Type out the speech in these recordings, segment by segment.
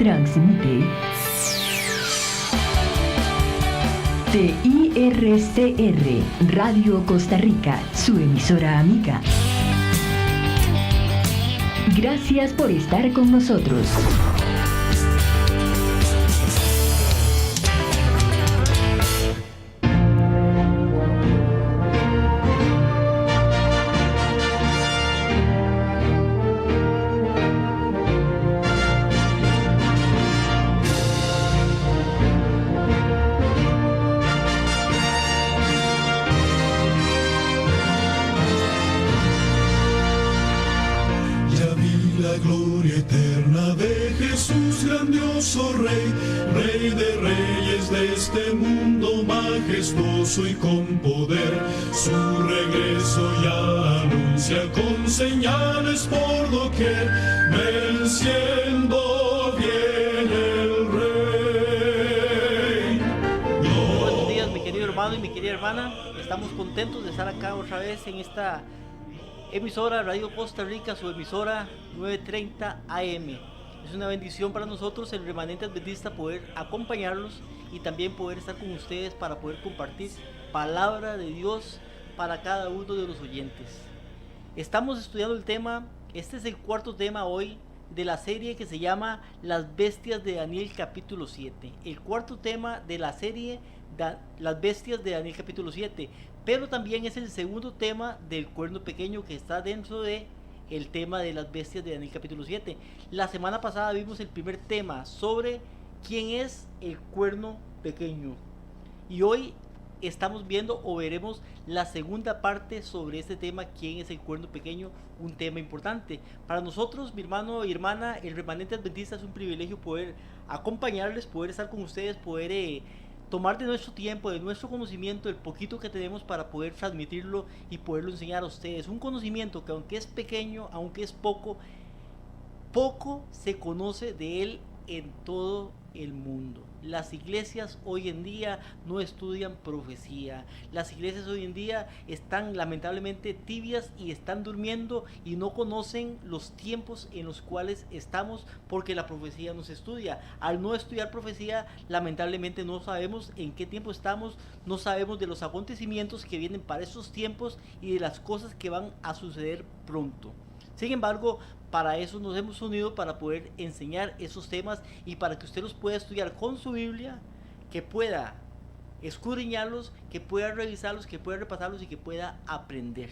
Transmite TIRCR Radio Costa Rica, su emisora amiga. Gracias por estar con nosotros. Rey de reyes de este mundo majestuoso y con poder, su regreso ya anuncia con señales por doquier, venciendo viene el rey. Buenos días, mi querido hermano y mi querida hermana. Estamos contentos de estar acá otra vez en esta emisora Radio Costa Rica, su emisora 930 AM. Es una bendición para nosotros, el remanente adventista, poder acompañarlos y también poder estar con ustedes para poder compartir palabra de Dios para cada uno de los oyentes. Estamos estudiando el tema, este es el cuarto tema hoy de la serie que se llama Las Bestias de Daniel capítulo 7. El cuarto tema de la serie Las Bestias de Daniel capítulo 7, pero también es el segundo tema del cuerno pequeño que está dentro de el tema de las bestias de Daniel capítulo 7. La semana pasada vimos el primer tema sobre quién es el cuerno pequeño. Y hoy estamos viendo o veremos la segunda parte sobre este tema, quién es el cuerno pequeño, un tema importante. Para nosotros, mi hermano y hermana, el remanente adventista, es un privilegio poder acompañarles, poder estar con ustedes, poder tomar de nuestro tiempo, de nuestro conocimiento, el poquito que tenemos para poder transmitirlo y poderlo enseñar a ustedes. Un conocimiento que aunque es pequeño, aunque es poco se conoce de él en todo el mundo. Las iglesias hoy en día no estudian profecía. Las iglesias hoy en día están lamentablemente tibias y están durmiendo y no conocen los tiempos en los cuales estamos, porque la profecía no se estudia. Al no estudiar profecía, lamentablemente no sabemos en qué tiempo estamos, no sabemos de los acontecimientos que vienen para esos tiempos y de las cosas que van a suceder pronto. Sin embargo, para eso nos hemos unido, para poder enseñar esos temas y para que usted los pueda estudiar con su Biblia, que pueda escudriñarlos, que pueda revisarlos, que pueda repasarlos y que pueda aprender,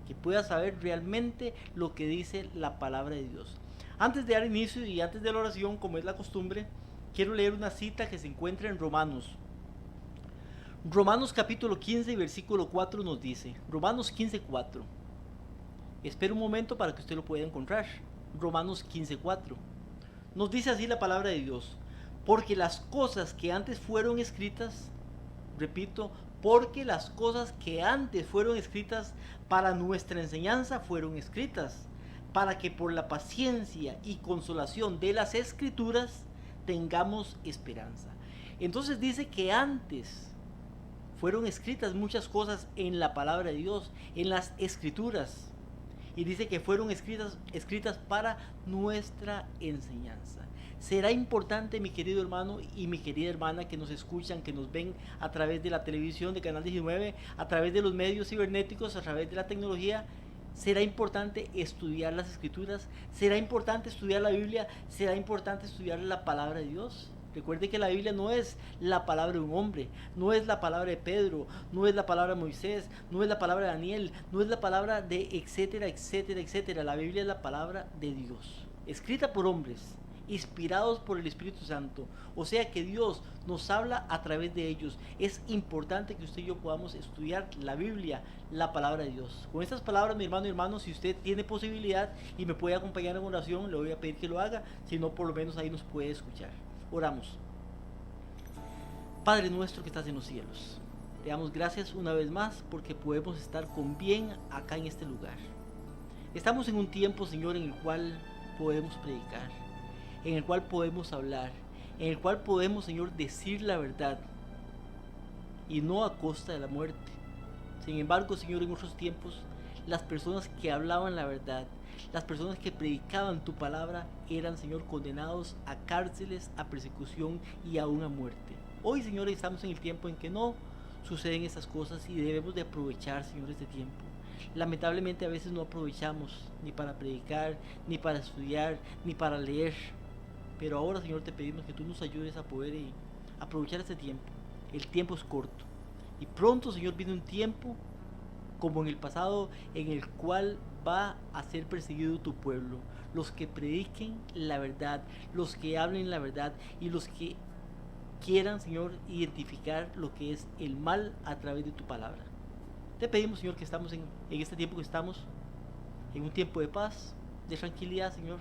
que pueda saber realmente lo que dice la palabra de Dios. Antes de dar inicio y antes de la oración, como es la costumbre, quiero leer una cita que se encuentra en Romanos. Romanos capítulo 15 y versículo 4 nos dice, Romanos 15:4. Espera un momento para que usted lo pueda encontrar. Romanos 15:4. Nos dice así la palabra de Dios: porque las cosas que antes fueron escritas, repito, porque las cosas que antes fueron escritas para nuestra enseñanza fueron escritas, para que por la paciencia y consolación de las escrituras tengamos esperanza. Entonces dice que antes fueron escritas muchas cosas en la palabra de Dios, en las escrituras. Y dice que fueron escritas para nuestra enseñanza. Será importante, mi querido hermano y mi querida hermana, que nos escuchan, que nos ven a través de la televisión de Canal 19, a través de los medios cibernéticos, a través de la tecnología. Será importante estudiar las escrituras, será importante estudiar la Biblia, será importante estudiar la palabra de Dios. Recuerde que la Biblia no es la palabra de un hombre, no es la palabra de Pedro, no es la palabra de Moisés, no es la palabra de Daniel, no es la palabra de etcétera, etcétera, etcétera. La Biblia es la palabra de Dios, escrita por hombres, inspirados por el Espíritu Santo. O sea que Dios nos habla a través de ellos. Es importante que usted y yo podamos estudiar la Biblia, la palabra de Dios. Con estas palabras, mi hermano y hermano, si usted tiene posibilidad y me puede acompañar en oración, le voy a pedir que lo haga. Si no, por lo menos ahí nos puede escuchar. Oramos. Padre nuestro que estás en los cielos, te damos gracias una vez más porque podemos estar con bien acá en este lugar. Estamos en un tiempo, Señor, en el cual podemos predicar, en el cual podemos hablar, en el cual podemos, Señor, decir la verdad y no a costa de la muerte. Sin embargo, Señor, en otros tiempos, las personas que hablaban la verdad, las personas que predicaban tu palabra eran, Señor, condenados a cárceles, a persecución y aún a muerte. Hoy, Señor, estamos en el tiempo en que no suceden esas cosas y debemos de aprovechar, Señor, este tiempo. Lamentablemente a veces no aprovechamos ni para predicar, ni para estudiar, ni para leer. Pero ahora, Señor, te pedimos que tú nos ayudes a poder aprovechar este tiempo. El tiempo es corto. Y pronto, Señor, viene un tiempo como en el pasado en el cual va a ser perseguido tu pueblo. Los que prediquen la verdad, los que hablen la verdad y los que quieran, Señor, identificar lo que es el mal a través de tu palabra. Te pedimos, Señor, que estamos en este tiempo que estamos, en un tiempo de paz, de tranquilidad, Señor,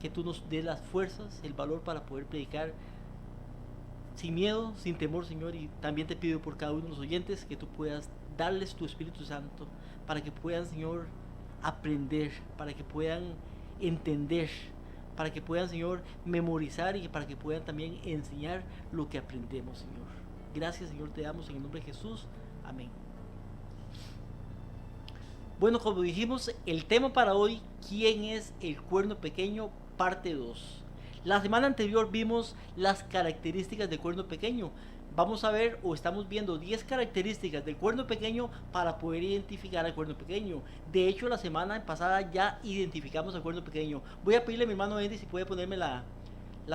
que tú nos des las fuerzas, el valor para poder predicar sin miedo, sin temor, Señor. Y también te pido por cada uno de los oyentes que tú puedas darles tu Espíritu Santo para que puedan, Señor, aprender, para que puedan entender, para que puedan, Señor, memorizar y para que puedan también enseñar lo que aprendemos, Señor. Gracias, Señor, te damos en el nombre de Jesús. Amén. Bueno, como dijimos, el tema para hoy, ¿quién es el cuerno pequeño? Parte 2. La semana anterior vimos las características del cuerno pequeño. Vamos a ver, o estamos viendo 10 características del cuerno pequeño para poder identificar al cuerno pequeño. De hecho, la semana pasada ya identificamos al cuerno pequeño. Voy a pedirle a mi hermano Andy si puede ponerme la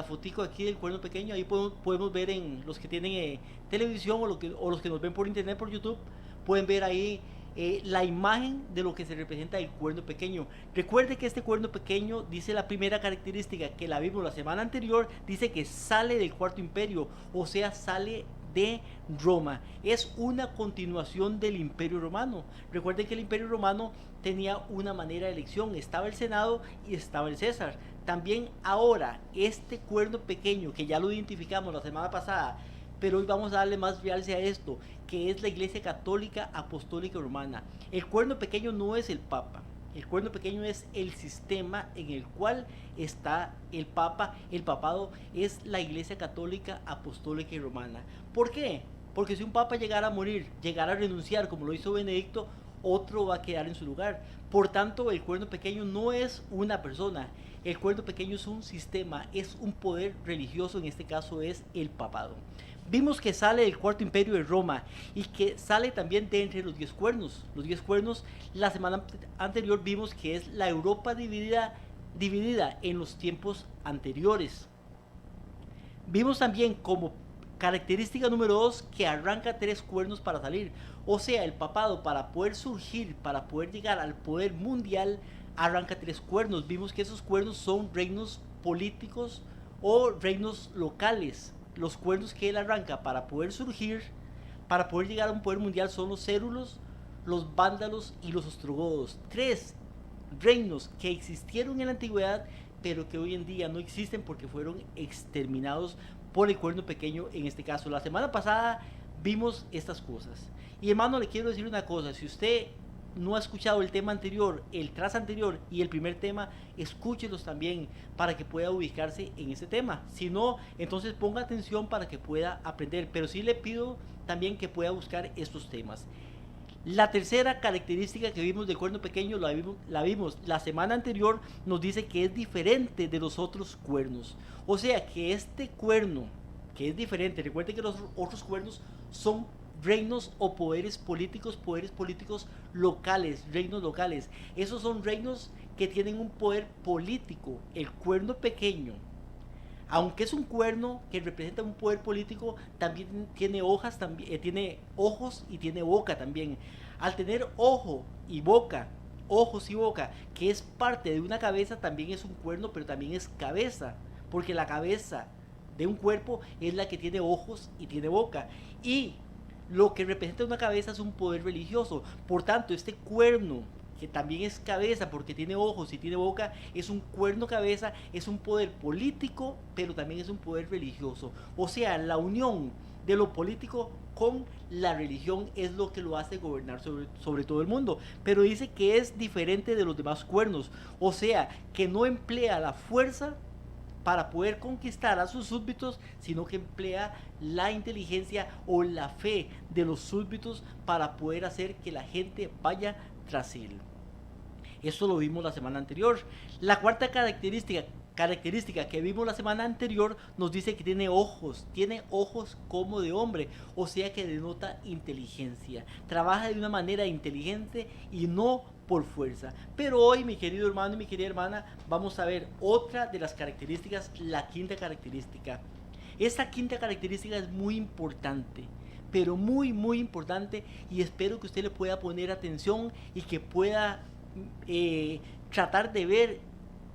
fotico aquí del cuerno pequeño. Ahí podemos ver, en los que tienen televisión o los que nos ven por internet, por YouTube, pueden ver ahí la imagen de lo que se representa el cuerno pequeño. Recuerde que este cuerno pequeño, dice la primera característica que la vimos la semana anterior, dice que sale del cuarto imperio, o sea, sale de Roma. Es una continuación del imperio romano. Recuerden que el imperio romano tenía una manera de elección, estaba el senado y estaba el César. También ahora este cuerno pequeño, que ya lo identificamos la semana pasada, pero hoy vamos a darle más realce a esto, que es la Iglesia Católica Apostólica Romana. El cuerno pequeño no es el Papa. El cuerno pequeño es el sistema en el cual está el Papa. El papado es la Iglesia Católica Apostólica y Romana. ¿Por qué? Porque si un Papa llegara a morir, llegara a renunciar, como lo hizo Benedicto, otro va a quedar en su lugar. Por tanto, el cuerno pequeño no es una persona. El cuerno pequeño es un sistema, es un poder religioso, en este caso es el papado. Vimos que sale del cuarto imperio de Roma y que sale también de entre los 10 cuernos. Los 10 cuernos, la semana anterior vimos que es la Europa dividida en los tiempos anteriores. Vimos también como característica número 2 que arranca 3 cuernos para salir. O sea, el papado, para poder surgir, para poder llegar al poder mundial, arranca 3 cuernos. Vimos que esos cuernos son reinos políticos o reinos locales. Los cuernos que él arranca para poder surgir, para poder llegar a un poder mundial, son los cérulos, los vándalos y los ostrogodos. 3 reinos que existieron en la antigüedad, pero que hoy en día no existen porque fueron exterminados por el cuerno pequeño en este caso. La semana pasada vimos estas cosas. Y hermano, le quiero decir una cosa: si usted no ha escuchado el tema anterior, el tras anterior y el primer tema, escúchelos también para que pueda ubicarse en ese tema. Si no, entonces ponga atención para que pueda aprender, pero sí le pido también que pueda buscar estos temas. La tercera característica que vimos del cuerno pequeño la vimos la semana anterior, nos dice que es diferente de los otros cuernos. O sea que este cuerno, que es diferente, recuerden que los otros cuernos son reinos o poderes políticos locales, reinos locales. Esos son reinos que tienen un poder político. El cuerno pequeño, aunque es un cuerno que representa un poder político, también tiene hojas, tiene ojos y tiene boca también. Al tener ojos y boca, que es parte de una cabeza, también es un cuerno, pero también es cabeza, porque la cabeza de un cuerpo es la que tiene ojos y tiene boca. Y lo que representa una cabeza es un poder religioso. Por tanto, este cuerno, que también es cabeza porque tiene ojos y tiene boca, es un cuerno cabeza, es un poder político, pero también es un poder religioso. O sea, la unión de lo político con la religión es lo que lo hace gobernar sobre todo el mundo. Pero dice que es diferente de los demás cuernos. O sea, que no emplea la fuerza para poder conquistar a sus súbditos, sino que emplea la inteligencia o la fe de los súbditos para poder hacer que la gente vaya tras él. Eso lo vimos la semana anterior. La cuarta característica que vimos la semana anterior nos dice que tiene ojos como de hombre, o sea que denota inteligencia. Trabaja de una manera inteligente y no por fuerza. Pero hoy, mi querido hermano y mi querida hermana, vamos a ver otra de las características, la quinta característica. Esta quinta característica es muy importante, pero muy importante, y espero que usted le pueda poner atención y que pueda tratar de ver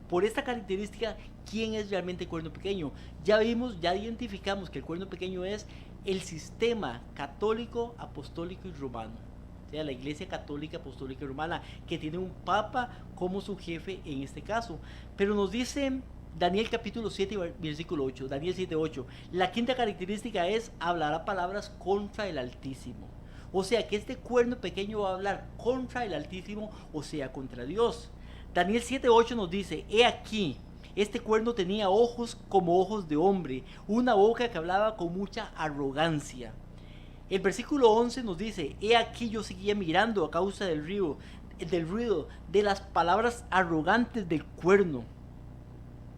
por esta característica quién es realmente el cuerno pequeño. Ya identificamos que el cuerno pequeño es el sistema católico, apostólico y romano. O sea, la Iglesia Católica, Apostólica y Romana, que tiene un papa como su jefe en este caso. Pero nos dice Daniel capítulo 7, versículo 8, Daniel 7, 8, la quinta característica es hablará palabras contra el Altísimo. O sea que este cuerno pequeño va a hablar contra el Altísimo, o sea, contra Dios. Daniel 7, 8 nos dice, he aquí, este cuerno tenía ojos como ojos de hombre, una boca que hablaba con mucha arrogancia. El versículo 11 nos dice, he aquí yo seguía mirando a causa del ruido de las palabras arrogantes del cuerno.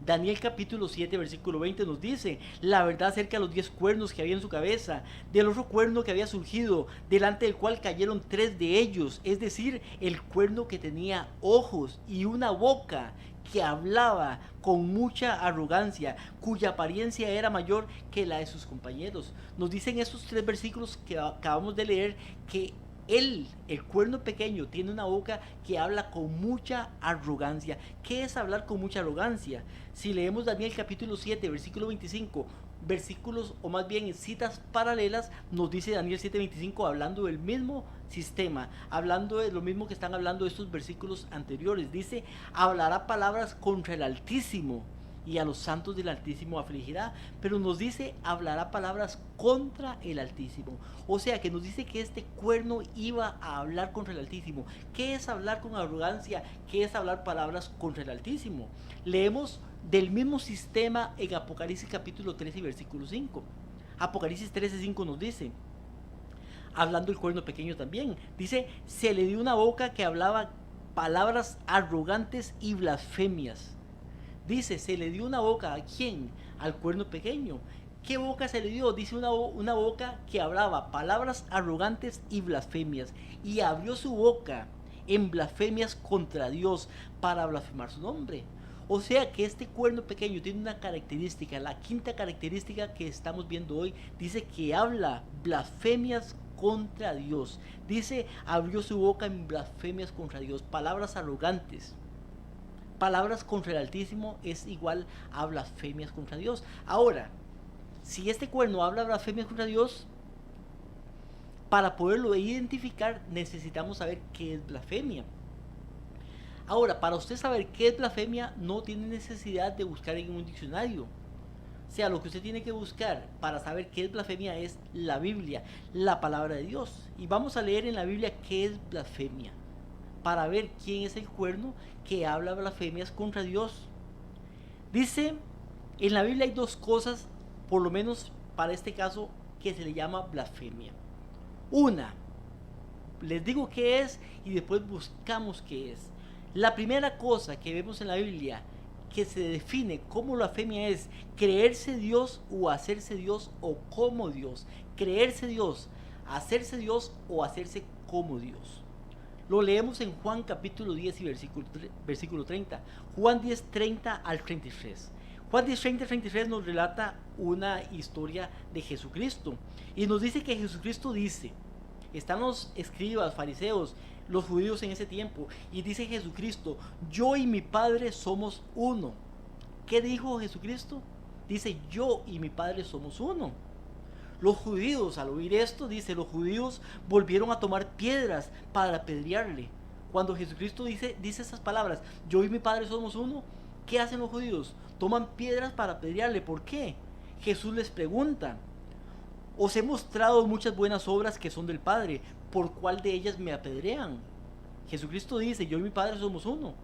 Daniel capítulo 7 versículo 20 nos dice la verdad acerca de los 10 cuernos que había en su cabeza, del otro cuerno que había surgido, delante del cual cayeron 3 de ellos, es decir, el cuerno que tenía ojos y una boca que hablaba con mucha arrogancia, cuya apariencia era mayor que la de sus compañeros. Nos dicen estos 3 versículos que acabamos de leer que el cuerno pequeño, tiene una boca que habla con mucha arrogancia. ¿Qué es hablar con mucha arrogancia? Si leemos Daniel capítulo 7, versículo 25, versículos o más bien citas paralelas, nos dice Daniel 7:25 hablando del mismo sistema, hablando de lo mismo que están hablando estos versículos anteriores. Dice, hablará palabras contra el Altísimo y a los santos del Altísimo afligirá, pero nos dice hablará palabras contra el Altísimo. O sea que nos dice que este cuerno iba a hablar contra el Altísimo. ¿Qué es hablar con arrogancia? ¿Qué es hablar palabras contra el Altísimo? Leemos del mismo sistema en Apocalipsis capítulo 13 versículo 5. Apocalipsis 13:5 nos dice, hablando del cuerno pequeño también, dice, se le dio una boca que hablaba palabras arrogantes y blasfemias. Dice, se le dio una boca, ¿a quién? Al cuerno pequeño. ¿Qué boca se le dio? Dice una boca que hablaba palabras arrogantes y blasfemias. Y abrió su boca en blasfemias contra Dios para blasfemar su nombre. O sea que este cuerno pequeño tiene una característica, la quinta característica que estamos viendo hoy, dice que habla blasfemias contra Dios. Dice, abrió su boca en blasfemias contra Dios, palabras arrogantes. Palabras contra el Altísimo es igual a blasfemias contra Dios. Ahora, si este cuerno habla blasfemias contra Dios, para poderlo identificar necesitamos saber qué es blasfemia. Ahora, para usted saber qué es blasfemia, no tiene necesidad de buscar en un diccionario. O sea, lo que usted tiene que buscar para saber qué es blasfemia es la Biblia, la palabra de Dios. Y vamos a leer en la Biblia qué es blasfemia, para ver quién es el cuerno que habla blasfemias contra Dios. Dice, en la Biblia hay 2 cosas, por lo menos para este caso, que se le llama blasfemia. Una, les digo qué es y después buscamos qué es. La primera cosa que vemos en la Biblia que se define como blasfemia es creerse Dios o hacerse Dios o como Dios. Creerse Dios, hacerse Dios o hacerse como Dios. Lo leemos en Juan capítulo 10 y versículo 30. Juan 10, 30 al 33. Juan 10, 30 al 33 nos relata una historia de Jesucristo. Y nos dice que Jesucristo dice, están los escribas, fariseos, los judíos en ese tiempo, y dice Jesucristo, yo y mi Padre somos uno. ¿Qué dijo Jesucristo? Dice, yo y mi Padre somos uno. Los judíos, al oír esto, dice, los judíos volvieron a tomar piedras para apedrearle. Cuando Jesucristo dice esas palabras, yo y mi Padre somos uno, ¿qué hacen los judíos? Toman piedras para apedrearle. ¿Por qué? Jesús les pregunta, os he mostrado muchas buenas obras que son del Padre, ¿por cuál de ellas me apedrean? Jesucristo dice, yo y mi Padre somos uno.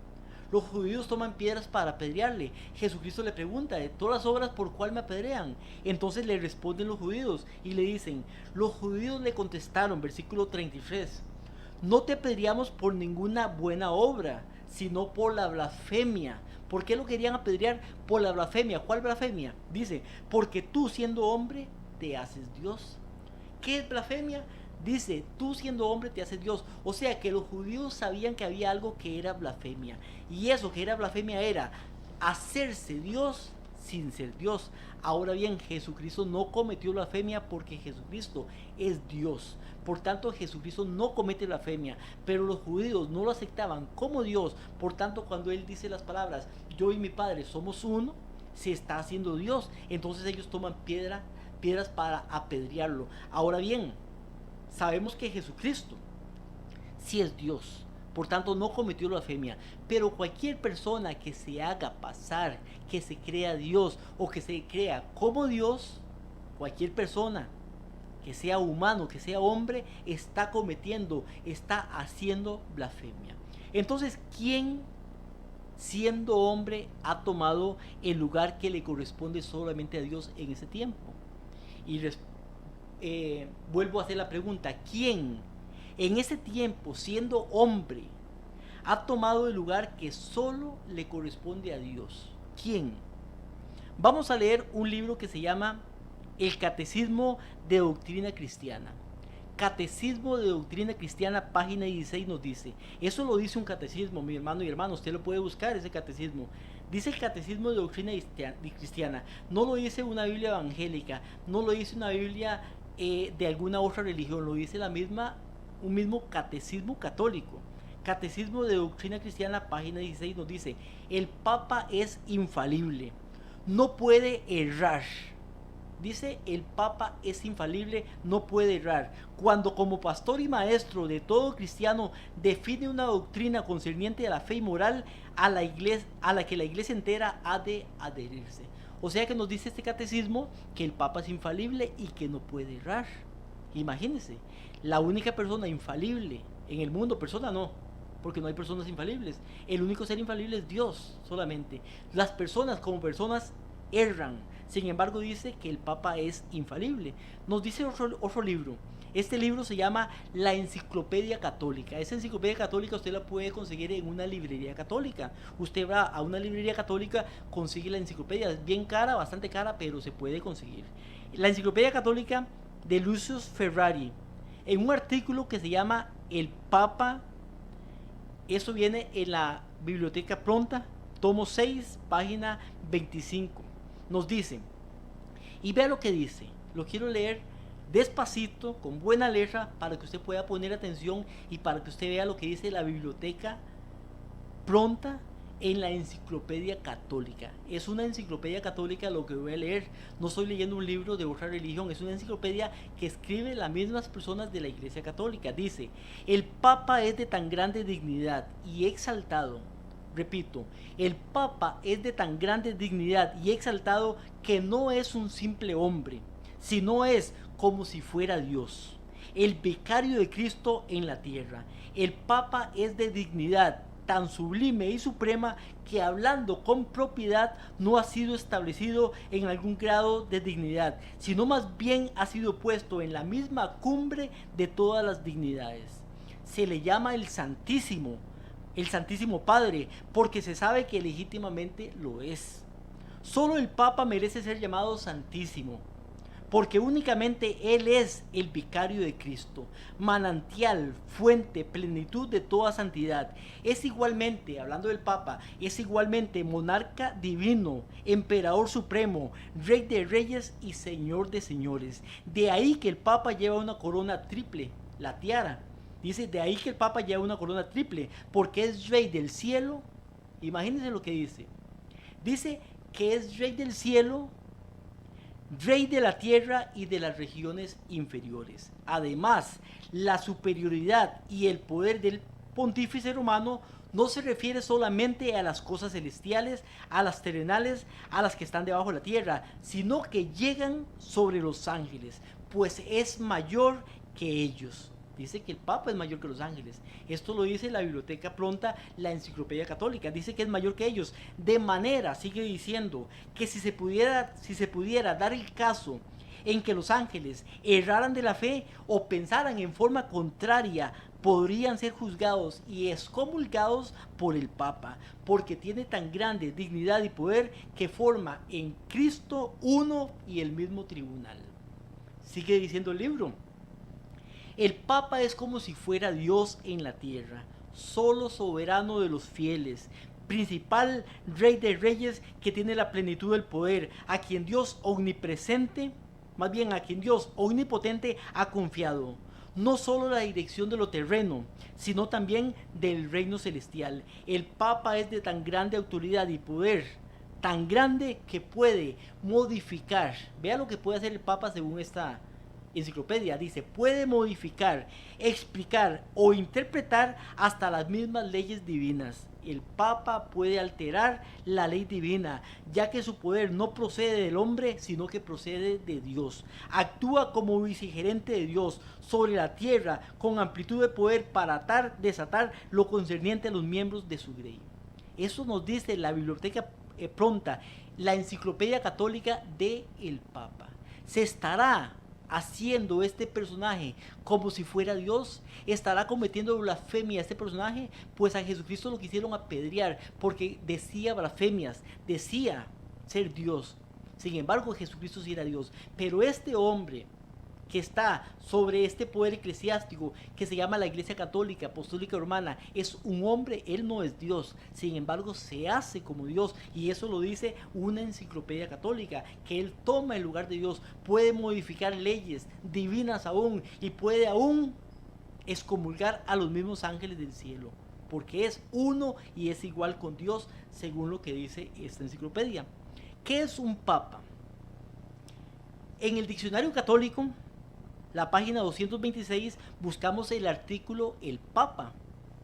Los judíos toman piedras para apedrearle. Jesucristo le pregunta, de todas las obras, ¿por cuál me apedrean? Entonces le responden los judíos y le dicen, los judíos le contestaron, versículo 33, no te apedreamos por ninguna buena obra, sino por la blasfemia. ¿Por qué lo querían apedrear? Por la blasfemia. ¿Cuál blasfemia? Dice, porque tú siendo hombre te haces Dios. ¿Qué es blasfemia? Dice, tú siendo hombre te haces Dios. O sea que los judíos sabían que había algo que era blasfemia. Y eso que era blasfemia era hacerse Dios sin ser Dios. Ahora bien, Jesucristo no cometió blasfemia porque Jesucristo es Dios. Por tanto, Jesucristo no comete blasfemia, pero los judíos no lo aceptaban como Dios. Por tanto, cuando Él dice las palabras, yo y mi Padre somos uno, se está haciendo Dios. Entonces ellos toman piedras para apedrearlo. Ahora bien, sabemos que Jesucristo sí es Dios. Por tanto, no cometió blasfemia. Pero cualquier persona que se haga pasar, que se crea Dios o que se crea como Dios, cualquier persona que sea humano, que sea hombre, está haciendo blasfemia. Entonces, ¿quién, siendo hombre, ha tomado el lugar que le corresponde solamente a Dios en ese tiempo? Y vuelvo a hacer la pregunta, ¿quién en ese tiempo, siendo hombre, ha tomado el lugar que solo le corresponde a Dios? ¿Quién? Vamos a leer un libro que se llama El Catecismo de Doctrina Cristiana. Catecismo de Doctrina Cristiana, página 16 nos dice, eso lo dice un catecismo, mi hermano y hermano, usted lo puede buscar, ese catecismo. Dice el Catecismo de Doctrina Cristiana, no lo dice una Biblia evangélica, no lo dice una Biblia de alguna otra religión, lo dice un mismo catecismo católico. Catecismo de Doctrina Cristiana, página 16 nos dice, el Papa es infalible, no puede errar. Dice, el Papa es infalible, no puede errar. Cuando como pastor y maestro de todo cristiano define una doctrina concerniente a la fe y moral a la que la iglesia entera ha de adherirse. O sea que nos dice este catecismo que el Papa es infalible y que no puede errar. Imagínense, la única persona infalible en el mundo, persona no, porque no hay personas infalibles. El único ser infalible es Dios solamente. Las personas como personas erran. Sin embargo, dice que el Papa es infalible. Nos dice otro libro. Este libro se llama La Enciclopedia Católica. Esa enciclopedia católica usted la puede conseguir en una librería católica. Usted va a una librería católica, consigue la enciclopedia. Es bien cara, bastante cara, pero se puede conseguir. La Enciclopedia Católica de Lucius Ferrari. En un artículo que se llama El Papa. Eso viene en la Biblioteca Pronta, tomo 6, página 25. Nos dice, y vea lo que dice, lo quiero leer despacito, con buena letra, para que usted pueda poner atención y para que usted vea lo que dice la Biblioteca Pronta en la Enciclopedia Católica. Es una enciclopedia católica lo que voy a leer, no estoy leyendo un libro de otra religión, es una enciclopedia que escribe las mismas personas de la Iglesia Católica. Dice, el Papa es de tan grande dignidad y exaltado. Repito, el Papa es de tan grande dignidad y exaltado que no es un simple hombre, sino es como si fuera Dios, el vicario de Cristo en la tierra. El Papa es de dignidad tan sublime y suprema que hablando con propiedad no ha sido establecido en algún grado de dignidad, sino más bien ha sido puesto en la misma cumbre de todas las dignidades. Se le llama el Santísimo Padre, porque se sabe que legítimamente lo es. Solo el Papa merece ser llamado Santísimo, porque únicamente Él es el vicario de Cristo, manantial, fuente, plenitud de toda santidad. Es igualmente, hablando del Papa, es igualmente monarca divino, emperador supremo, rey de reyes y señor de señores. De ahí que el Papa lleva una corona triple, la tiara. Dice, de ahí que el Papa lleva una corona triple, porque es rey del cielo. Imagínense lo que dice. Dice que es rey del cielo, rey de la tierra y de las regiones inferiores. Además, la superioridad y el poder del pontífice romano no se refiere solamente a las cosas celestiales, a las terrenales, a las que están debajo de la tierra, sino que llegan sobre los ángeles, pues es mayor que ellos. Dice que el Papa es mayor que los ángeles. Esto lo dice la Biblioteca Pronta, la Enciclopedia Católica. Dice que es mayor que ellos. De manera, sigue diciendo, que si se pudiera dar el caso en que los ángeles erraran de la fe o pensaran en forma contraria podrían ser juzgados y excomulgados por el Papa, porque tiene tan grande dignidad y poder que forma en Cristo uno y el mismo tribunal. Sigue diciendo el libro. El Papa es como si fuera Dios en la tierra, solo soberano de los fieles, principal rey de reyes que tiene la plenitud del poder, a quien Dios omnipresente, más bien a quien Dios omnipotente ha confiado, no solo la dirección de lo terreno, sino también del reino celestial. El Papa es de tan grande autoridad y poder, tan grande que puede modificar. Vea lo que puede hacer el Papa según esta enciclopedia. Dice, puede modificar, explicar o interpretar hasta las mismas leyes divinas. El Papa puede alterar la ley divina, ya que su poder no procede del hombre, sino que procede de Dios. Actúa como vicegerente de Dios sobre la tierra, con amplitud de poder para atar, desatar lo concerniente a los miembros de su grey. Eso nos dice la Biblioteca Pronta, la enciclopedia católica del Papa. Se estará haciendo este personaje como si fuera Dios, estará cometiendo blasfemia este personaje, pues a Jesucristo lo quisieron apedrear porque decía blasfemias, decía ser Dios. Sin embargo, Jesucristo sí era Dios, pero este hombre que está sobre este poder eclesiástico que se llama la Iglesia Católica Apostólica Romana es un hombre, él no es Dios, sin embargo se hace como Dios, y eso lo dice una enciclopedia católica, que él toma el lugar de Dios, puede modificar leyes divinas aún, y puede aún excomulgar a los mismos ángeles del cielo, porque es uno y es igual con Dios, según lo que dice esta enciclopedia. ¿Qué es un papa? En el diccionario católico, la página 226, buscamos el artículo el papa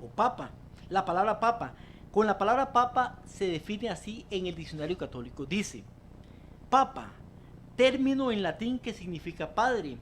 o papa, la palabra papa. Con la palabra papa se define así en el diccionario católico. Dice, papa, término en latín que significa padre.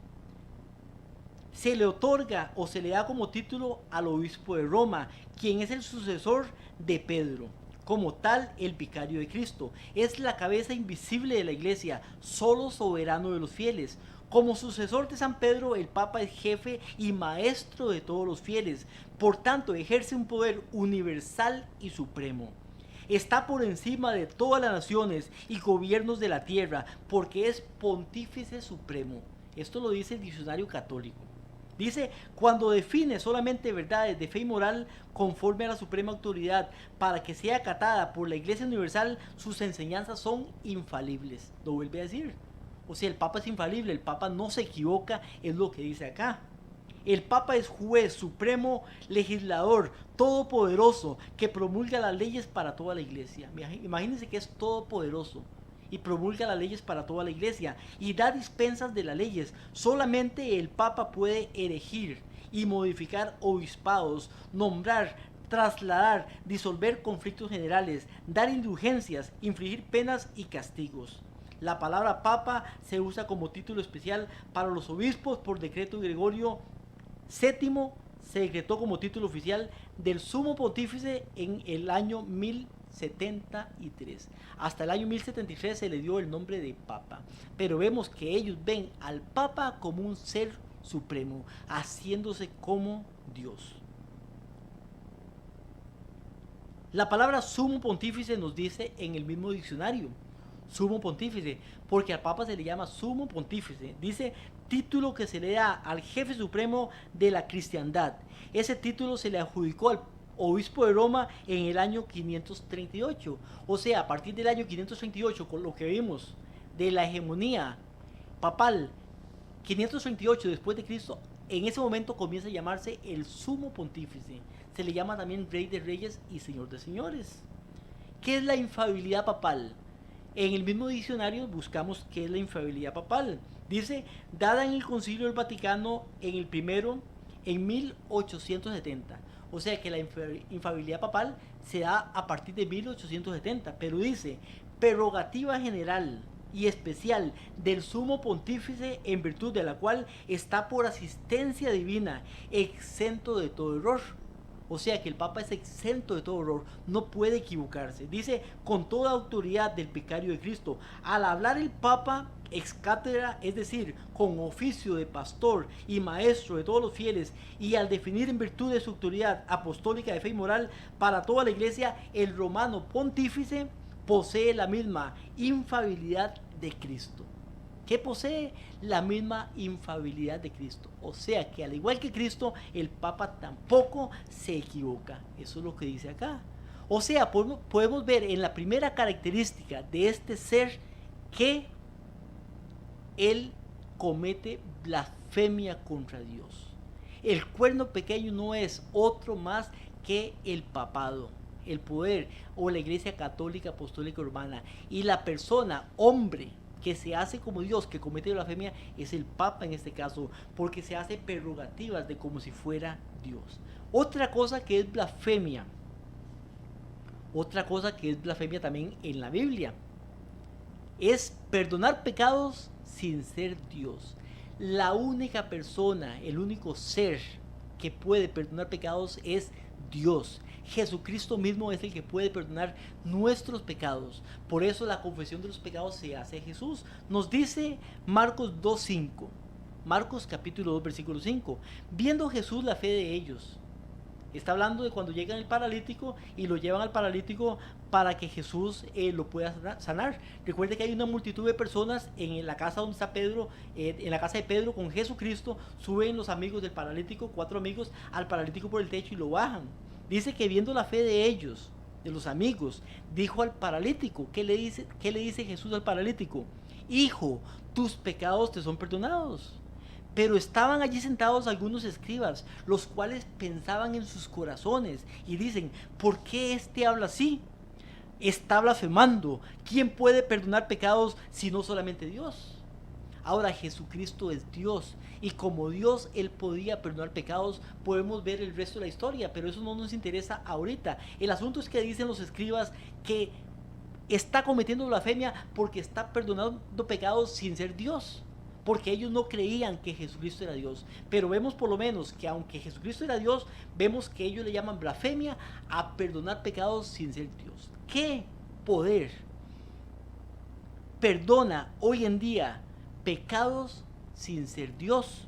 Se le otorga o se le da como título al obispo de Roma, quien es el sucesor de Pedro. Como tal, el vicario de Cristo. Es la cabeza invisible de la iglesia, solo soberano de los fieles. Como sucesor de San Pedro, el Papa es jefe y maestro de todos los fieles. Por tanto, ejerce un poder universal y supremo. Está por encima de todas las naciones y gobiernos de la tierra, porque es pontífice supremo. Esto lo dice el diccionario católico. Dice, cuando define solamente verdades de fe y moral conforme a la suprema autoridad para que sea acatada por la Iglesia Universal, sus enseñanzas son infalibles. Lo vuelve a decir. O sea, el Papa es infalible, el Papa no se equivoca, es lo que dice acá. El Papa es juez, supremo, legislador, todopoderoso, que promulga las leyes para toda la iglesia. Imagínense que es todopoderoso y promulga las leyes para toda la iglesia y da dispensas de las leyes. Solamente el Papa puede elegir y modificar obispados, nombrar, trasladar, disolver conflictos generales, dar indulgencias, infligir penas y castigos. La palabra papa se usa como título especial para los obispos por decreto de Gregorio VII. Se decretó como título oficial del sumo pontífice en el año 1073. Hasta el año 1073 se le dio el nombre de papa. Pero vemos que ellos ven al papa como un ser supremo, haciéndose como Dios. La palabra sumo pontífice nos dice en el mismo diccionario, sumo pontífice, porque al papa se le llama sumo pontífice. Dice título que se le da al jefe supremo de la cristiandad. Ese título se le adjudicó al obispo de Roma en el año 538. O sea, a partir del año 538, con lo que vimos de la hegemonía papal, 538 después de Cristo, en ese momento comienza a llamarse el sumo pontífice. Se le llama también rey de reyes y señor de señores. ¿Qué es la infalibilidad papal? En el mismo diccionario buscamos qué es la infalibilidad papal. Dice, dada en el Concilio del Vaticano en el primero, en 1870. O sea que la infalibilidad papal se da a partir de 1870. Pero dice, prerrogativa general y especial del sumo pontífice, en virtud de la cual está por asistencia divina, exento de todo error. O sea que el Papa es exento de todo error, no puede equivocarse. Dice, con toda autoridad del vicario de Cristo. Al hablar el Papa ex cátedra, es decir, con oficio de pastor y maestro de todos los fieles, y al definir en virtud de su autoridad apostólica de fe y moral para toda la iglesia, el romano pontífice posee la misma infalibilidad de Cristo. ¿Qué posee? La misma infalibilidad de Cristo. O sea que al igual que Cristo, el Papa tampoco se equivoca. Eso es lo que dice acá. O sea, podemos ver en la primera característica de este ser que él comete blasfemia contra Dios. El cuerno pequeño no es otro más que el papado, el poder o la iglesia católica apostólica romana. Y la persona, hombre, que se hace como Dios, que comete blasfemia, es el Papa en este caso, porque se hace prerrogativas de como si fuera Dios. Otra cosa que es blasfemia también en la Biblia, es perdonar pecados sin ser Dios. La única persona, el único ser que puede perdonar pecados es Dios. Jesucristo mismo es el que puede perdonar nuestros pecados. Por eso la confesión de los pecados se hace a Jesús. Nos dice Marcos 2.5. Marcos capítulo 2 versículo 5. Viendo Jesús la fe de ellos. Está hablando de cuando llegan el paralítico y lo llevan al paralítico para que Jesús lo pueda sanar. Recuerde que hay una multitud de personas en la casa donde está Pedro, en la casa de Pedro con Jesucristo. Suben los amigos del paralítico, 4 amigos, al paralítico por el techo y lo bajan. Dice que viendo la fe de ellos, de los amigos, dijo al paralítico, ¿qué le dice Jesús al paralítico? Hijo, tus pecados te son perdonados. Pero estaban allí sentados algunos escribas, los cuales pensaban en sus corazones y dicen, ¿por qué este habla así? Está blasfemando. ¿Quién puede perdonar pecados si no solamente Dios? Ahora Jesucristo es Dios y como Dios Él podía perdonar pecados. Podemos ver el resto de la historia, pero eso no nos interesa ahorita. El asunto es que dicen los escribas que está cometiendo blasfemia porque está perdonando pecados sin ser Dios, porque ellos no creían que Jesucristo era Dios. Pero vemos por lo menos que aunque Jesucristo era Dios, vemos que ellos le llaman blasfemia a perdonar pecados sin ser Dios. ¿Qué poder perdona hoy en día pecados sin ser Dios?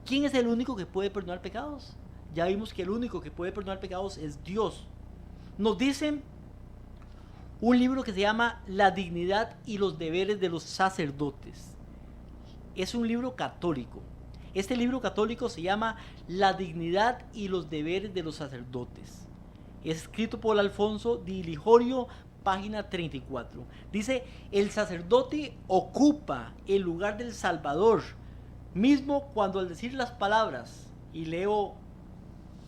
¿Quién es el único que puede perdonar pecados? Ya vimos que el único que puede perdonar pecados es Dios. Nos dicen un libro que se llama La dignidad y los deberes de los sacerdotes. Es un libro católico. Este libro católico se llama La dignidad y los deberes de los sacerdotes. Es escrito por Alfonso Di Ligorio, página 34. Dice, el sacerdote ocupa el lugar del Salvador, mismo cuando al decir las palabras, y leo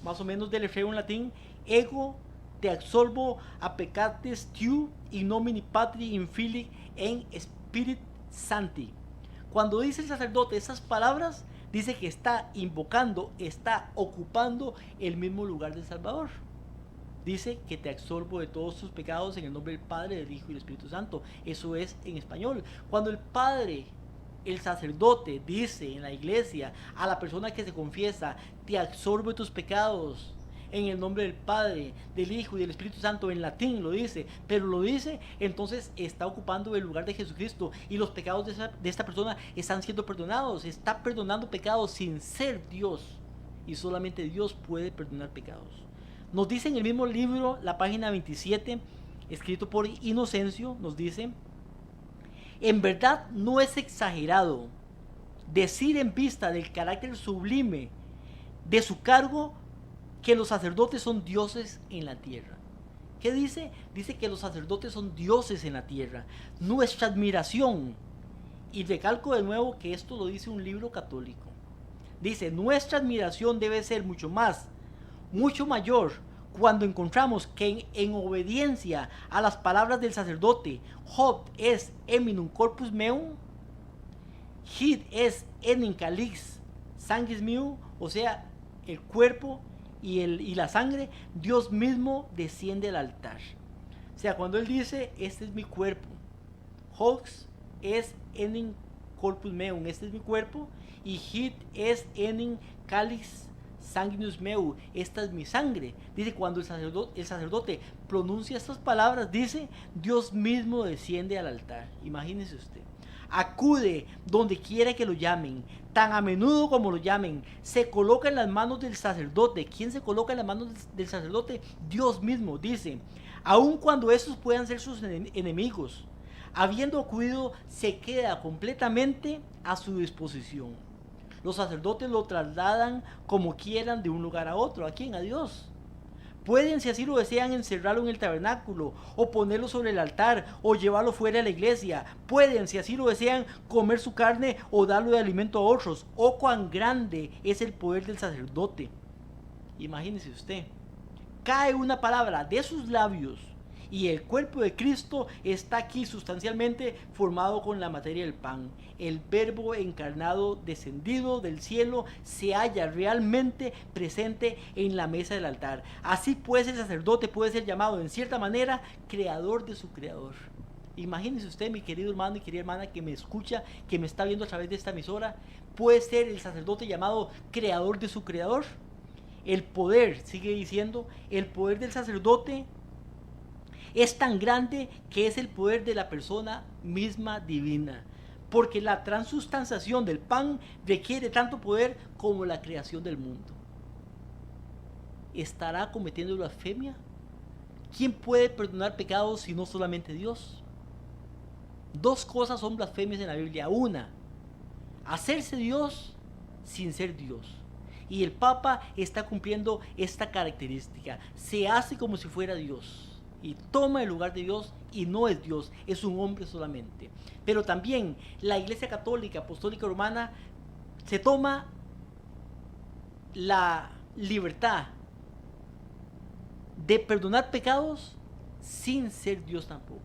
más o menos del hebreo en latín, ego te absolvo a peccatis tu in nomine Patri in Filii en Spirit Sancti. Cuando dice el sacerdote esas palabras, dice que está invocando, está ocupando el mismo lugar del Salvador. Dice que te absolvo de todos tus pecados en el nombre del Padre, del Hijo y del Espíritu Santo. Eso es en español. Cuando el Padre, el sacerdote, dice en la iglesia a la persona que se confiesa, te absolvo de tus pecados en el nombre del Padre, del Hijo y del Espíritu Santo, en latín lo dice, pero lo dice, entonces está ocupando el lugar de Jesucristo y los pecados de esta persona están siendo perdonados. Está perdonando pecados sin ser Dios y solamente Dios puede perdonar pecados. Nos dice en el mismo libro, la página 27, escrito por Inocencio, nos dice, en verdad no es exagerado decir en vista del carácter sublime de su cargo que los sacerdotes son dioses en la tierra. ¿Qué dice? Dice que los sacerdotes son dioses en la tierra. Nuestra admiración, y recalco de nuevo que esto lo dice un libro católico, dice, nuestra admiración debe ser mucho mayor cuando encontramos que en obediencia a las palabras del sacerdote, hoc est eminum corpus meum, hic est enim calix sanguis meum, o sea, el cuerpo y la sangre, Dios mismo desciende al altar. O sea, cuando Él dice, este es mi cuerpo, hoc est enim corpus meum, este es mi cuerpo, y hic est enim calix sanguinus meu, esta es mi sangre. Dice, cuando el sacerdote pronuncia estas palabras, dice, Dios mismo desciende al altar. Imagínese usted. acude donde quiera que lo llamen, tan a menudo como lo llamen, se coloca en las manos del sacerdote. ¿Quién se coloca en las manos del sacerdote? Dios mismo, dice, aun cuando estos puedan ser sus enemigos. Habiendo acudido, se queda completamente a su disposición. Los sacerdotes lo trasladan como quieran de un lugar a otro. ¿A quién? A Dios. Pueden, si así lo desean, encerrarlo en el tabernáculo, o ponerlo sobre el altar, o llevarlo fuera de la iglesia. Pueden, si así lo desean, comer su carne o darlo de alimento a otros. Oh, cuán grande es el poder del sacerdote. Imagínese usted, cae una palabra de sus labios y el cuerpo de Cristo está aquí sustancialmente formado con la materia del pan. El verbo encarnado descendido del cielo se halla realmente presente en la mesa del altar. Así pues el sacerdote puede ser llamado en cierta manera creador de su creador. Imagínese usted, mi querido hermano y querida hermana que me escucha, que me está viendo a través de esta emisora, puede ser el sacerdote llamado creador de su creador. El poder, sigue diciendo, el poder del sacerdote es tan grande que es el poder de la persona misma divina, porque la transustanciación del pan requiere tanto poder como la creación del mundo. ¿Estará cometiendo blasfemia? ¿Quién puede perdonar pecados si no solamente Dios? Dos cosas son blasfemias en la Biblia. Una, hacerse Dios sin ser Dios. Y el Papa está cumpliendo esta característica. Se hace como si fuera Dios y toma el lugar de Dios y no es Dios, es un hombre solamente. Pero también la Iglesia Católica Apostólica Romana se toma la libertad de perdonar pecados sin ser Dios tampoco,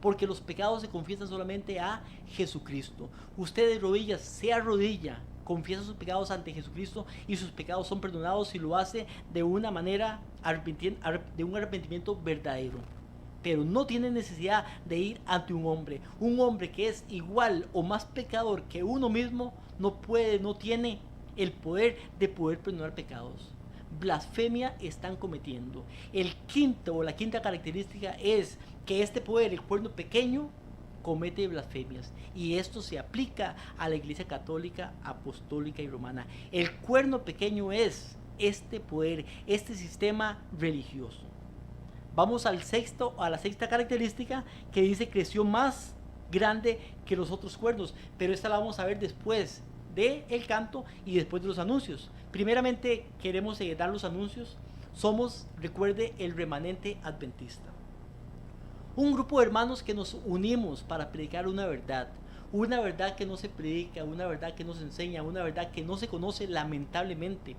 porque los pecados se confiesan solamente a Jesucristo. Usted de rodillas se arrodilla, confiesa sus pecados ante Jesucristo y sus pecados son perdonados, y lo hace de una manera, de un arrepentimiento verdadero. Pero no tiene necesidad de ir ante un hombre que es igual o más pecador que uno mismo. No tiene el poder de poder perdonar pecados. Blasfemia están cometiendo. La quinta característica es que este poder, el cuerno pequeño, comete blasfemias, y esto se aplica a la Iglesia Católica Apostólica y Romana. El cuerno pequeño es este poder, este sistema religioso. Vamos a la sexta característica, que dice creció más grande que los otros cuernos, pero esta la vamos a ver después del canto y después de los anuncios. Primeramente queremos dar los anuncios. Somos, recuerde, el remanente adventista. Un grupo de hermanos que nos unimos para predicar una verdad que no se predica, una verdad que no se enseña, una verdad que no se conoce lamentablemente,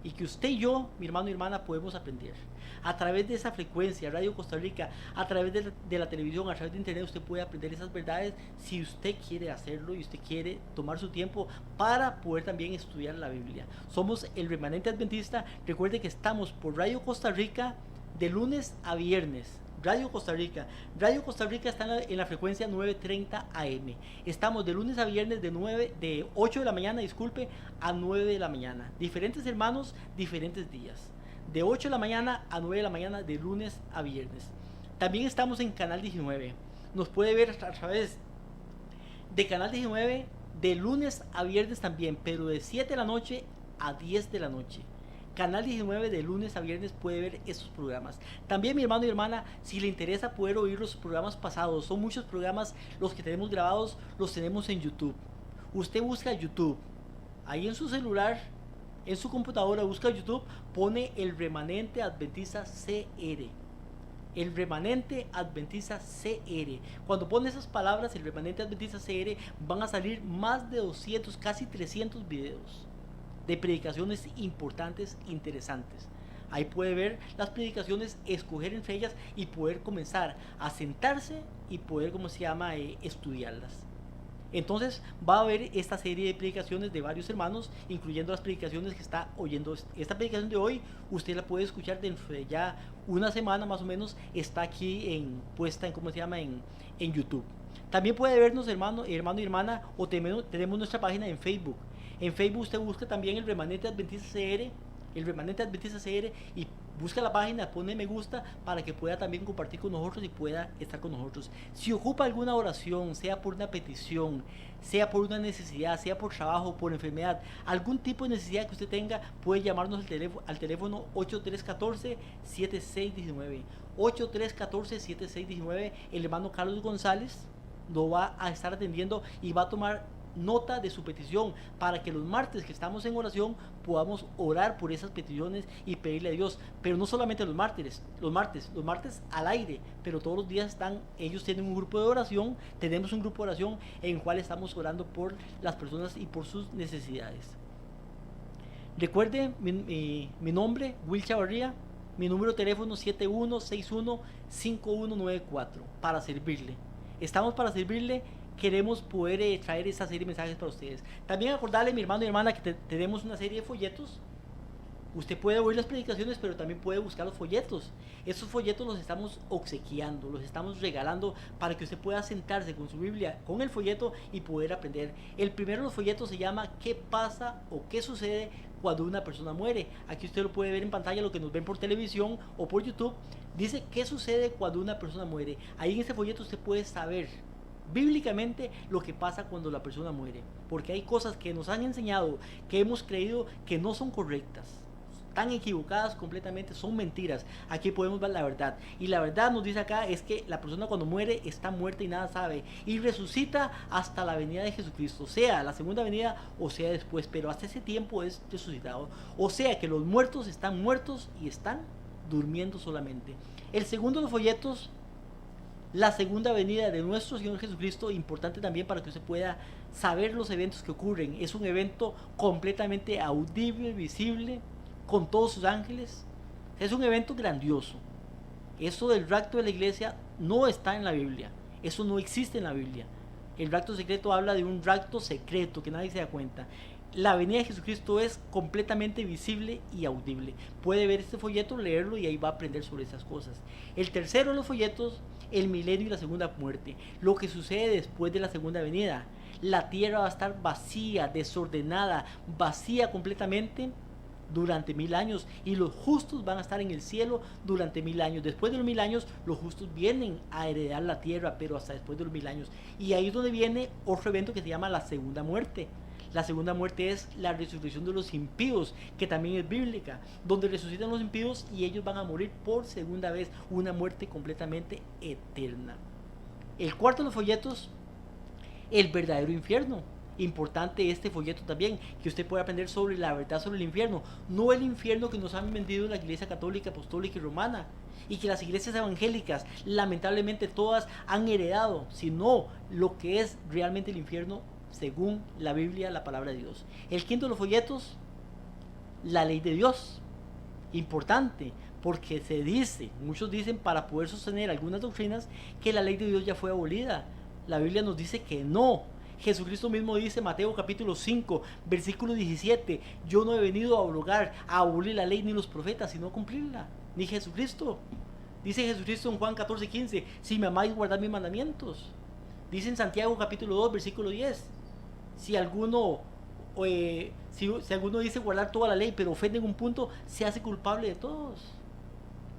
y que usted y yo, mi hermano y hermana, podemos aprender. A través de esa frecuencia, Radio Costa Rica, a través de la televisión, a través de internet, usted puede aprender esas verdades si usted quiere hacerlo y usted quiere tomar su tiempo para poder también estudiar la Biblia. Somos el remanente adventista. Recuerde que estamos por Radio Costa Rica de lunes a viernes. Radio Costa Rica está en la frecuencia 930 AM. Estamos de lunes a viernes de 8 de la mañana, a 9 de la mañana. Diferentes hermanos, diferentes días. De 8 de la mañana a 9 de la mañana, de lunes a viernes. También estamos en Canal 19. Nos puede ver a través de Canal 19 de lunes a viernes también, pero de 7 de la noche a 10 de la noche. Canal 19 de lunes a viernes puede ver esos programas. También, mi hermano y hermana, si le interesa poder oír los programas pasados, son muchos programas los que tenemos grabados, los tenemos en YouTube. Usted busca YouTube, ahí en su celular, en su computadora, busca YouTube, pone el remanente adventista CR. El remanente adventista CR. Cuando pone esas palabras, el remanente adventista CR, van a salir más de 200, casi 300 videos de predicaciones importantes, interesantes. Ahí puede ver las predicaciones, escoger entre ellas y poder comenzar a sentarse y poder, estudiarlas. Entonces va a haber esta serie de predicaciones de varios hermanos, incluyendo las predicaciones que está oyendo. Esta predicación de hoy, usted la puede escuchar dentro de ya una semana más o menos. Está aquí puesta en YouTube. También puede vernos, hermano y hermana, o tenemos nuestra página en Facebook. En Facebook usted busca también el remanente adventista CR, y busca la página, pone me gusta para que pueda también compartir con nosotros y pueda estar con nosotros. Si ocupa alguna oración, sea por una petición, sea por una necesidad, sea por trabajo, por enfermedad, algún tipo de necesidad que usted tenga, puede llamarnos al teléfono 8314-7619. 8314-7619. El hermano Carlos González lo va a estar atendiendo y va a tomar nota de su petición para que los martes que estamos en oración podamos orar por esas peticiones y pedirle a Dios. Pero no solamente los martes al aire, pero todos los días ellos tienen un grupo de oración, tenemos un grupo de oración en el cual estamos orando por las personas y por sus necesidades. Recuerde mi nombre, Will Chavarría, mi número de teléfono 7161-5194 para servirle. Estamos para servirle. Queremos poder traer esta serie de mensajes para ustedes. También acordarle, mi hermano y hermana, que tenemos una serie de folletos. Usted puede oír las predicaciones, pero también puede buscar los folletos. Esos folletos los estamos obsequiando, los estamos regalando para que usted pueda sentarse con su Biblia, con el folleto y poder aprender. El primero de los folletos se llama ¿Qué pasa o qué sucede cuando una persona muere? Aquí usted lo puede ver en pantalla, lo que nos ven por televisión o por YouTube. Dice ¿qué sucede cuando una persona muere? Ahí en ese folleto usted puede saber bíblicamente lo que pasa cuando la persona muere, porque hay cosas que nos han enseñado, que hemos creído que no son correctas, están equivocadas completamente, son mentiras. Aquí podemos ver la verdad, y la verdad nos dice acá es que la persona cuando muere está muerta y nada sabe, y resucita hasta la venida de Jesucristo, sea la segunda venida o sea después, pero hasta ese tiempo es resucitado. O sea que los muertos están muertos y están durmiendo solamente. El segundo de los folletos, la segunda venida de nuestro Señor Jesucristo, importante también para que usted pueda saber los eventos que ocurren. Es un evento completamente audible, visible, con todos sus ángeles. Es un evento grandioso. Eso del rapto de la iglesia no está en la Biblia. Eso no existe en la Biblia. El rapto secreto habla de un rapto secreto que nadie se da cuenta. La venida de Jesucristo es completamente visible y audible. Puede ver este folleto, leerlo y ahí va a aprender sobre esas cosas. El tercero de los folletos, el milenio y la segunda muerte. Lo que sucede después de la segunda venida. La tierra va a estar vacía, desordenada, vacía completamente durante 1000 años. Y los justos van a estar en el cielo durante 1000 años. Después de los 1000 años, los justos vienen a heredar la tierra, pero hasta después de los 1000 años. Y ahí es donde viene otro evento que se llama la segunda muerte. La segunda muerte es la resurrección de los impíos, que también es bíblica, donde resucitan los impíos y ellos van a morir por segunda vez, una muerte completamente eterna. El cuarto de los folletos, el verdadero infierno. Importante este folleto también, que usted pueda aprender sobre la verdad sobre el infierno, no el infierno que nos han vendido la Iglesia Católica, Apostólica y Romana, y que las iglesias evangélicas lamentablemente todas han heredado, sino lo que es realmente el infierno según la Biblia, la palabra de Dios. El quinto de los folletos, la ley de Dios. Importante, porque se dice, muchos dicen para poder sostener algunas doctrinas, que la ley de Dios ya fue abolida. La Biblia nos dice que no. Jesucristo mismo dice, Mateo capítulo 5, versículo 17, yo no he venido a abrogar, a abolir la ley ni los profetas, sino a cumplirla. Ni Jesucristo. Dice Jesucristo en Juan 14, 15, si me amáis, guardad mis mandamientos. Dice en Santiago capítulo 2, versículo 10, si alguno dice guardar toda la ley, pero ofende en un punto, se hace culpable de todos.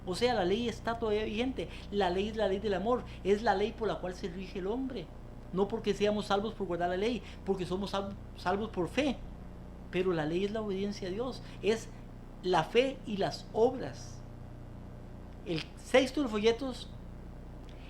O sea, la ley está todavía vigente. La ley es la ley del amor, es la ley por la cual se rige el hombre. No porque seamos salvos por guardar la ley, porque somos salvos por fe. Pero la ley es la obediencia a Dios, es la fe y las obras. El sexto de los folletos,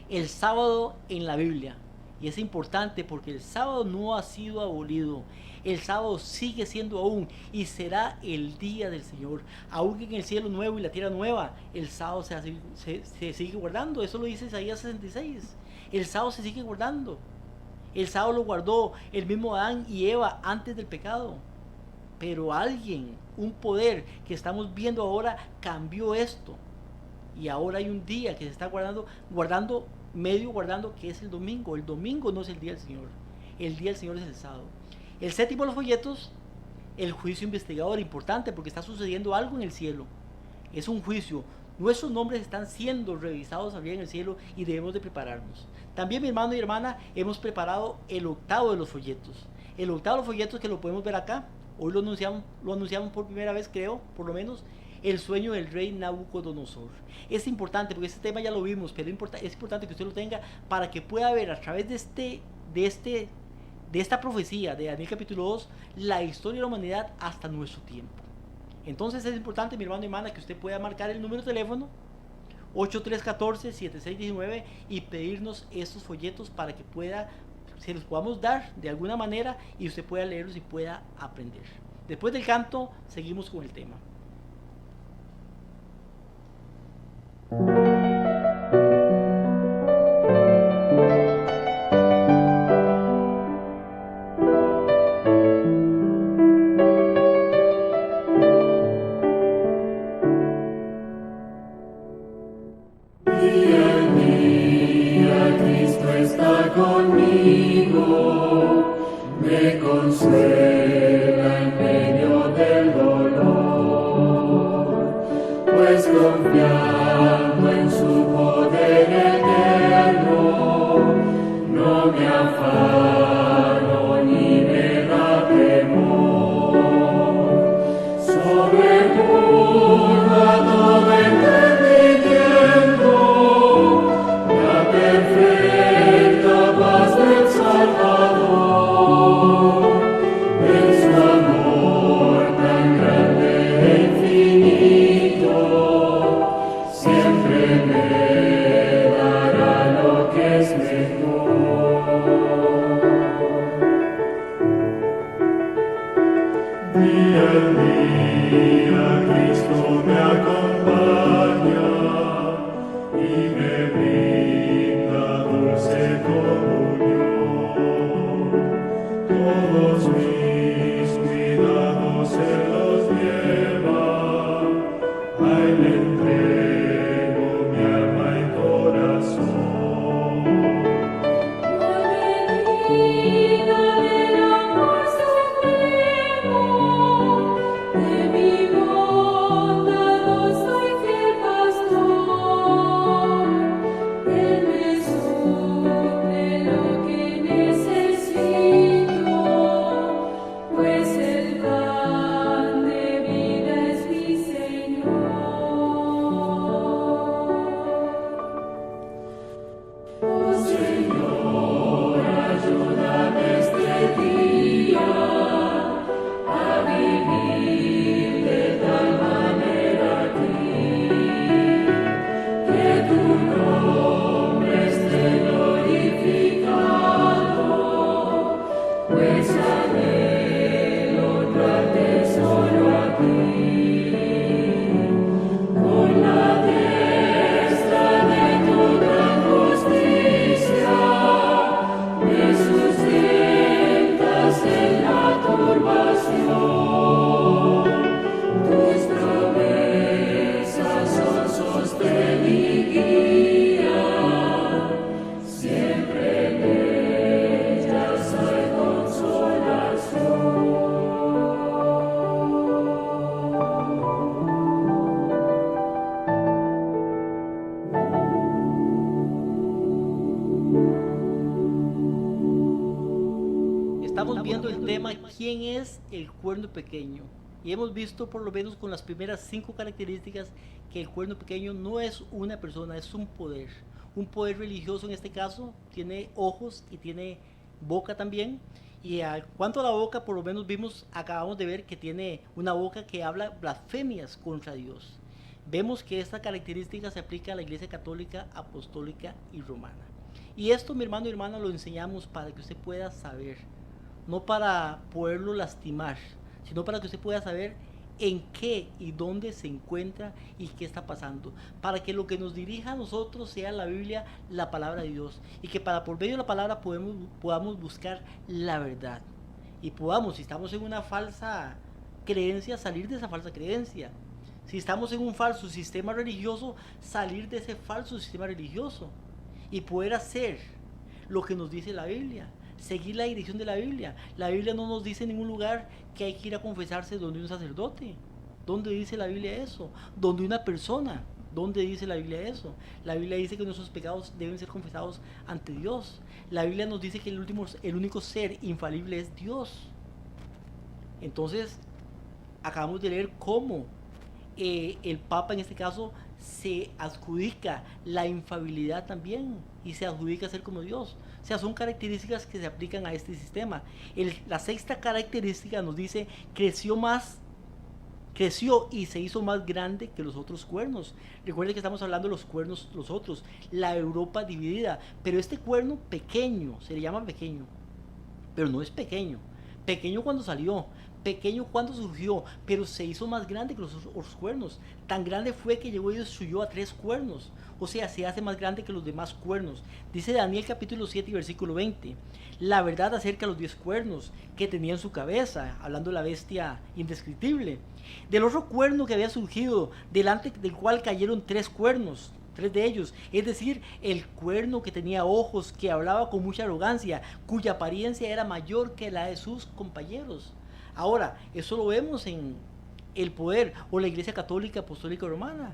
el sábado en la Biblia. Y es importante porque el sábado no ha sido abolido. El sábado sigue siendo aún y será el día del Señor. Aún en el cielo nuevo y la tierra nueva, el sábado se sigue guardando. Eso lo dice Isaías 66. El sábado se sigue guardando. El sábado lo guardó el mismo Adán y Eva antes del pecado. Pero alguien, un poder que estamos viendo ahora, cambió esto. Y ahora hay un día que se está guardando, que es el domingo. El domingo no es el día del Señor. El día del Señor es el sábado. El séptimo de los folletos, el juicio investigador, importante porque está sucediendo algo en el cielo. Es un juicio. Nuestros nombres están siendo revisados arriba en el cielo y debemos de prepararnos. También, mi hermano y hermana, hemos preparado el octavo de los folletos. El octavo de los folletos, que lo podemos ver acá. Hoy lo anunciamos por primera vez, creo, por lo menos. el sueño del rey Nabucodonosor. Es importante porque este tema ya lo vimos, pero es importante que usted lo tenga para que pueda ver a través de esta profecía de Daniel capítulo 2 la historia de la humanidad hasta nuestro tiempo. Entonces es importante, mi hermano y hermana, que usted pueda marcar el número de teléfono 8314-7619 y pedirnos estos folletos para que se los podamos dar de alguna manera y usted pueda leerlos y pueda aprender. Después del canto, seguimos con el tema. Me consuela en medio del dolor, pues confiando en su poder eterno, no me afano ni me da temor. Sobrepuja todo entendimiento, la perfecta paz del Salvador. Cristo me acompaña y me brinda dulce comunión. Todos mis cuidados Él los lleva, a Él le entrego mi alma y corazón. Estamos viendo el tema ¿quién es el cuerno pequeño? Y hemos visto por lo menos con las primeras 5 características que el cuerno pequeño no es una persona, es un poder religioso. En este caso tiene ojos y tiene boca también. Y en cuanto a la boca, por lo menos acabamos de ver que tiene una boca que habla blasfemias contra Dios. Vemos que esta característica se aplica a la Iglesia Católica, Apostólica y Romana. Y esto, mi hermano y hermana, lo enseñamos para que usted pueda saber, no para poderlo lastimar, sino para que usted pueda saber en qué y dónde se encuentra y qué está pasando, para que lo que nos dirija a nosotros sea la Biblia, la palabra de Dios, y que por medio de la palabra podamos buscar la verdad y podamos, si estamos en una falsa creencia, salir de esa falsa creencia. Si estamos en un falso sistema religioso, salir de ese falso sistema religioso y poder hacer lo que nos dice la Biblia, seguir la dirección de la Biblia. La Biblia no nos dice en ningún lugar que hay que ir a confesarse donde un sacerdote. ¿Dónde dice la Biblia eso? ¿Donde una persona? ¿Dónde dice la Biblia eso? La Biblia dice que nuestros pecados deben ser confesados ante Dios. La Biblia nos dice que el único ser infalible es Dios. Entonces, acabamos de leer cómo el Papa en este caso se adjudica la infalibilidad también y se adjudica ser como Dios. O sea, son características que se aplican a este sistema. La sexta característica nos dice, creció y se hizo más grande que los otros cuernos. Recuerden que estamos hablando de los cuernos, los otros, la Europa dividida. Pero este cuerno pequeño, se le llama pequeño, pero no es pequeño. Pequeño cuando salió, pequeño cuando surgió, pero se hizo más grande que los otros cuernos. Tan grande fue que llegó y destruyó a 3 cuernos. O sea, se hace más grande que los demás cuernos. Dice Daniel capítulo 7 y versículo 20. La verdad acerca de los 10 cuernos que tenía en su cabeza, hablando de la bestia indescriptible. Del otro cuerno que había surgido, delante del cual cayeron 3 cuernos. 3 de ellos, es decir, el cuerno que tenía ojos, que hablaba con mucha arrogancia, cuya apariencia era mayor que la de sus compañeros. Ahora, eso lo vemos en el poder o la Iglesia Católica Apostólica Romana.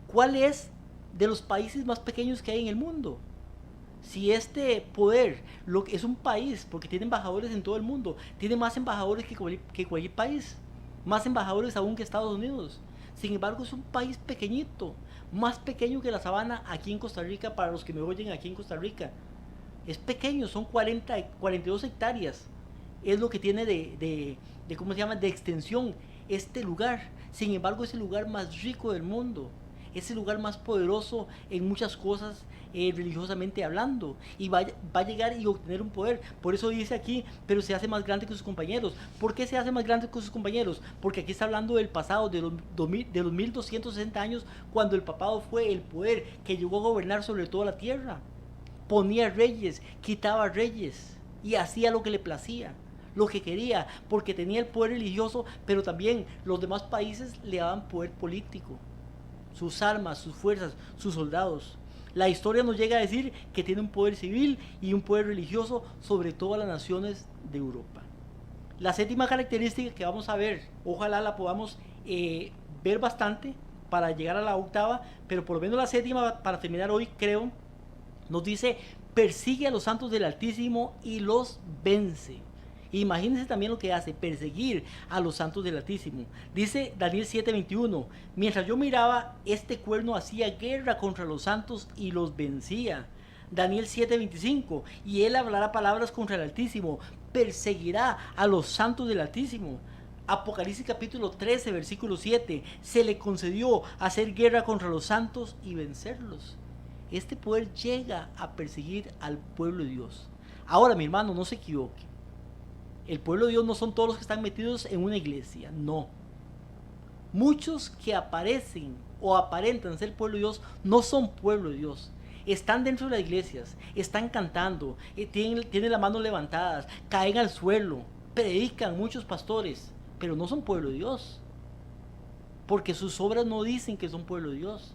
¿Cuál es de los países más pequeños que hay en el mundo? Si este poder es un país, porque tiene embajadores en todo el mundo, tiene más embajadores que cualquier país, más embajadores aún que Estados Unidos. Sin embargo, es un país pequeñito, más pequeño que la sabana aquí en Costa Rica, para los que me oyen aquí en Costa Rica. Es pequeño, son 42 hectáreas. Es lo que tiene de ¿cómo se llama?, de extensión este lugar. Sin embargo, es el lugar más rico del mundo. Es el lugar más poderoso en muchas cosas, religiosamente hablando. Y va a llegar y obtener un poder. Por eso dice aquí, pero se hace más grande que sus compañeros. ¿Por qué se hace más grande que sus compañeros? Porque aquí está hablando del pasado, de los 1260 años, cuando el papado fue el poder que llegó a gobernar sobre toda la tierra. Ponía reyes, quitaba reyes y hacía lo que le placía, lo que quería, porque tenía el poder religioso, pero también los demás países le daban poder político, sus armas, sus fuerzas, sus soldados. La historia nos llega a decir que tiene un poder civil y un poder religioso sobre todas las naciones de Europa. La séptima característica que vamos a ver, ojalá la podamos ver bastante para llegar a la octava, pero por lo menos la séptima, para terminar hoy, creo, nos dice, persigue a los santos del Altísimo y los vence. Imagínense también lo que hace, perseguir a los santos del Altísimo. Dice Daniel 7:21, mientras yo miraba, este cuerno hacía guerra contra los santos y los vencía. Daniel 7:25, y él hablará palabras contra el Altísimo, perseguirá a los santos del Altísimo. Apocalipsis capítulo 13, versículo 7, se le concedió hacer guerra contra los santos y vencerlos. Este poder llega a perseguir al pueblo de Dios. Ahora, mi hermano, no se equivoque. El pueblo de Dios no son todos los que están metidos en una iglesia, no. Muchos que aparecen o aparentan ser pueblo de Dios no son pueblo de Dios. Están dentro de las iglesias, están cantando, tienen las manos levantadas, caen al suelo, predican muchos pastores, pero no son pueblo de Dios. Porque sus obras no dicen que son pueblo de Dios.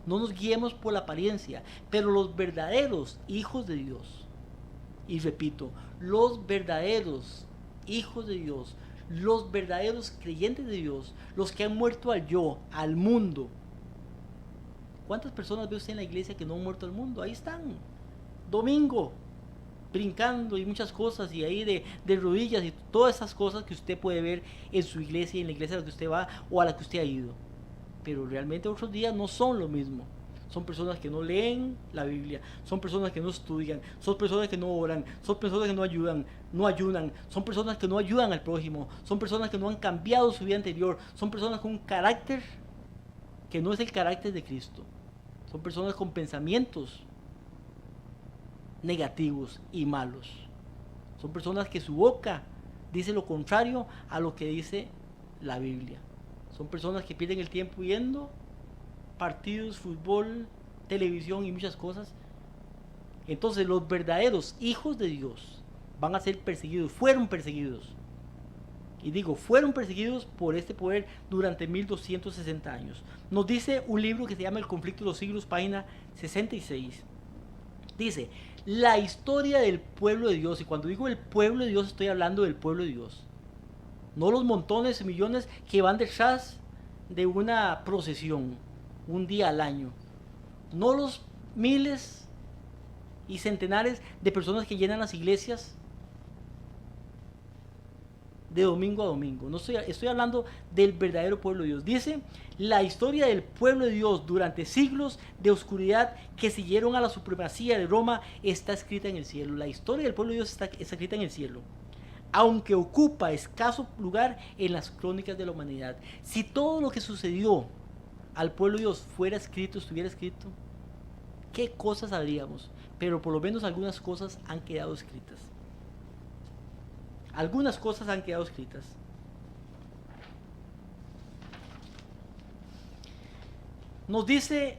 No nos guiemos por la apariencia, pero los verdaderos hijos de Dios, y repito, los verdaderos hijos de Dios, los verdaderos creyentes de Dios, los que han muerto al yo, al mundo. ¿Cuántas personas ve usted en la iglesia que no han muerto al mundo? Ahí están, domingo, brincando y muchas cosas, y ahí de rodillas y todas esas cosas que usted puede ver en su iglesia y en la iglesia a la que usted va o a la que usted ha ido. Pero realmente otros días no son lo mismo. Son personas que no leen la Biblia, son personas que no estudian, son personas que no oran, son personas que no ayunan, son personas que no ayudan al prójimo, son personas que no han cambiado su vida anterior, son personas con un carácter que no es el carácter de Cristo. Son personas con pensamientos negativos y malos. Son personas que su boca dice lo contrario a lo que dice la Biblia. Son personas que pierden el tiempo viendo partidos, fútbol, televisión y muchas cosas. Entonces los verdaderos hijos de Dios van a ser perseguidos, fueron perseguidos. Y digo, fueron perseguidos por este poder durante 1260 años. Nos dice un libro que se llama El conflicto de los siglos, página 66. Dice, la historia del pueblo de Dios, y cuando digo el pueblo de Dios estoy hablando del pueblo de Dios. No los montones y millones que van detrás de una procesión un día al año. No los miles y centenares de personas que llenan las iglesias de domingo a domingo. No estoy hablando del verdadero pueblo de Dios. Dice, la historia del pueblo de Dios durante siglos de oscuridad que siguieron a la supremacía de Roma está escrita en el cielo. La historia del pueblo de Dios está escrita en el cielo, aunque ocupa escaso lugar en las crónicas de la humanidad. Si todo lo que sucedió al pueblo de Dios fuera escrito, estuviera escrito, ¿qué cosas habríamos? Pero por lo menos algunas cosas han quedado escritas. Algunas cosas han quedado escritas. Nos dice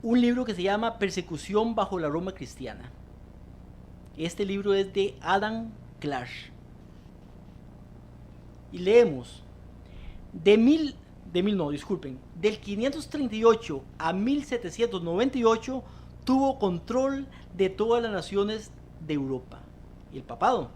un libro que se llama Persecución bajo la Roma cristiana. Este libro es de Adam Clarke. Y leemos, del 538 a 1798 tuvo control de todas las naciones de Europa y el papado.